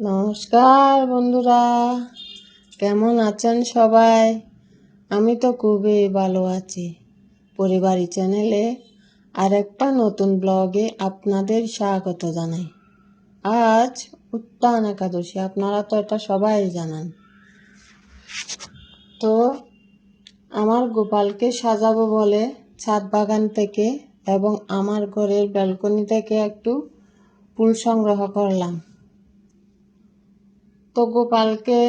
নমস্কার বন্ধুরা, কেমন আছেন সবাই? আমি তো খুবই ভালো আছি। পরিবারী চ্যানেলে আরেকটা নতুন ব্লগে আপনাদের স্বাগত জানাই। আজ উত্তান একাদশী, আপনারা তো এটা সবাই জানেন। তো আমার গোপালকে সাজাবো বলে ছাদ বাগান থেকে এবং আমার ঘরের ব্যালকনি থেকে একটু ফুল সংগ্রহ করলাম। তো গোপালকে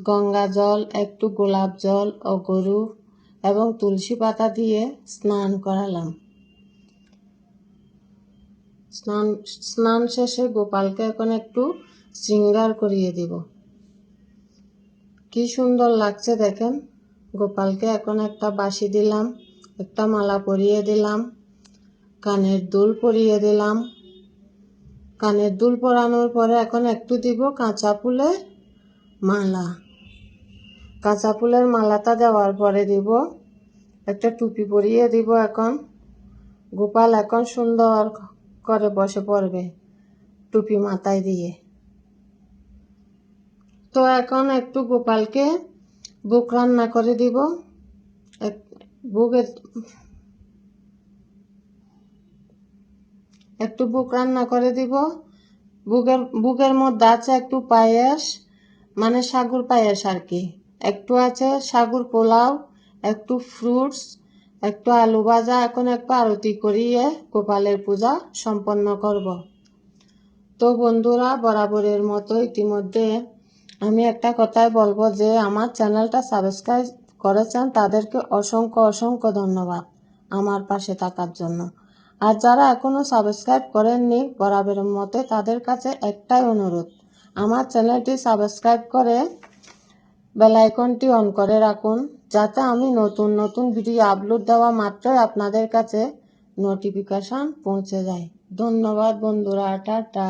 গঙ্গা জল, একটু গোলাপ জল, অগরু এবং তুলসী পাতা দিয়ে স্নান করালাম। স্নান শেষে গোপালকে এখন একটু শৃঙ্গার করিয়ে দিব। কি সুন্দর লাগছে দেখেন। গোপালকে এখন একটা বাঁশি দিলাম, একটা মালা পরিয়ে দিলাম, কানের দুল পরিয়ে দিলাম। কানের দুল পরানোর পরে এখন একটু দিব কাঁচা ফুলের মালা। কাঁচা ফুলের মালাটা দেওয়ার পরে দিব একটা টুপি পরিয়ে দিব। এখন গোপাল এখন সুন্দর করে বসে পড়বে টুপি মাথায় দিয়ে। তো এখন একটু গোপালকে বুক রান্না করে দিব। একটু বুক রান্না করে দিব। বুকের মধ্যে আছে একটু পায়েস, মানে সাগুর পায়েস আর কি। একটু আছে সাগুর পোলাও, একটু ফ্রুটস, একটু আলু ভাজা। এখন একটু আরতি করিয়ে গোপালের পূজা সম্পন্ন করব। তো বন্ধুরা, বরাবরের মতো ইতিমধ্যে আমি একটা কথাই বলবো যে আমার চ্যানেলটা সাবস্ক্রাইব করেছেন তাদেরকে অসংখ্য অসংখ্য ধন্যবাদ আমার পাশে থাকার জন্য। আর যারা এখনো সাবস্ক্রাইব করেননি, বরাবরের মতো তাদের কাছে একটাই অনুরোধ, আমার চ্যানেলটি সাবস্ক্রাইব করে বেল আইকনটি অন করে রাখুন, যাতে আমি নতুন নতুন ভিডিও আপলোড দেওয়া মাত্রই আপনাদের কাছে নোটিফিকেশন পৌঁছে যায়। ধন্যবাদ বন্ধুরা, টাটা।